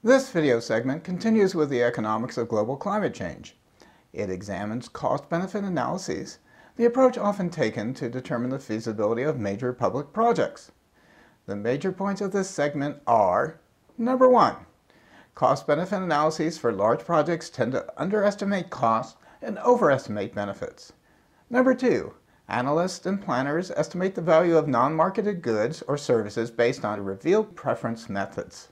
This video segment continues with the economics of global climate change. It examines cost-benefit analyses, the approach often taken to determine the feasibility of major public projects. The major points of this segment are: number 1, cost-benefit analyses for large projects tend to underestimate costs and overestimate benefits. Number 2, analysts and planners estimate the value of non-marketed goods or services based on revealed preference methods.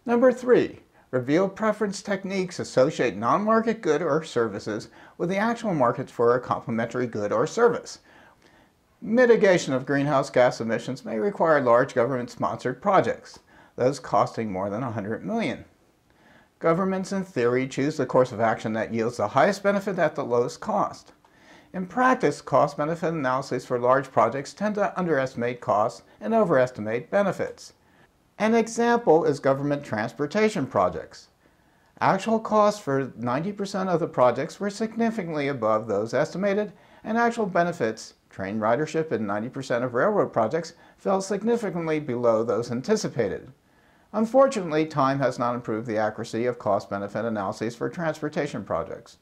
Number 3, revealed preference techniques associate non-market good or services with the actual markets for a complementary good or service. Mitigation of greenhouse gas emissions may require large government-sponsored projects, those costing more than $100 million. Governments in theory choose the course of action that yields the highest benefit at the lowest cost. In practice, cost-benefit analyses for large projects tend to underestimate costs and overestimate benefits. An example is government transportation projects. Actual costs for 90% of the projects were significantly above those estimated, and actual benefits, train ridership in 90% of railroad projects, fell significantly below those anticipated. Unfortunately, time has not improved the accuracy of cost-benefit analyses for transportation projects.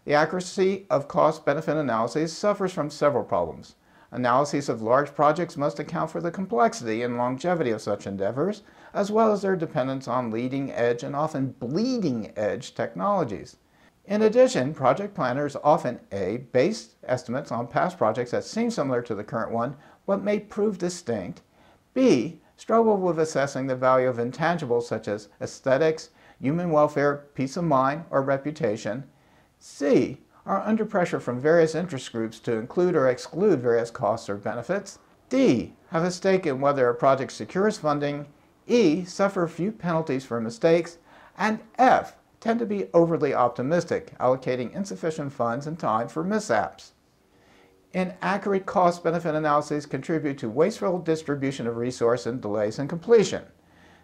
The accuracy of cost-benefit analyses suffers from several problems. Analyses of large projects must account for the complexity and longevity of such endeavors, as well as their dependence on leading-edge and often bleeding-edge technologies. In addition, project planners often A. base estimates on past projects that seem similar to the current one, but may prove distinct. B. struggle with assessing the value of intangibles such as aesthetics, human welfare, peace of mind, or reputation. C. are under pressure from various interest groups to include or exclude various costs or benefits. D. have a stake in whether a project secures funding. E. suffer few penalties for mistakes. And F. tend to be overly optimistic, allocating insufficient funds and time for mishaps. Inaccurate cost-benefit analyses contribute to wasteful distribution of resource and delays in completion.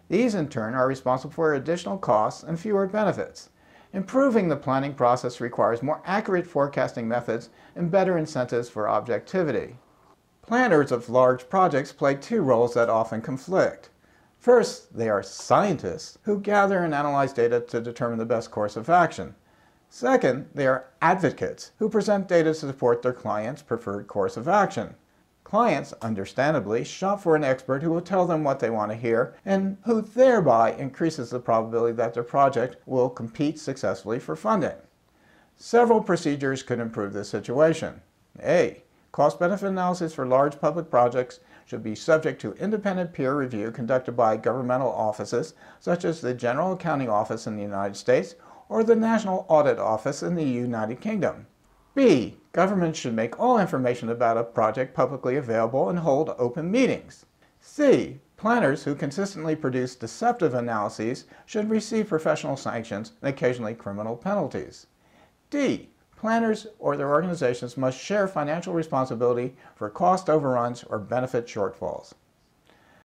These, in turn, are responsible for additional costs and fewer benefits. Improving the planning process requires more accurate forecasting methods and better incentives for objectivity. Planners of large projects play two roles that often conflict. First, they are scientists who gather and analyze data to determine the best course of action. Second, they are advocates who present data to support their clients' preferred course of action. Clients, understandably, shop for an expert who will tell them what they want to hear and who thereby increases the probability that their project will compete successfully for funding. Several procedures could improve this situation. A. Cost-benefit analysis for large public projects should be subject to independent peer review conducted by governmental offices such as the General Accounting Office in the United States or the National Audit Office in the United Kingdom. B. Governments should make all information about a project publicly available and hold open meetings. C. Planners who consistently produce deceptive analyses should receive professional sanctions and occasionally criminal penalties. D. Planners or their organizations must share financial responsibility for cost overruns or benefit shortfalls.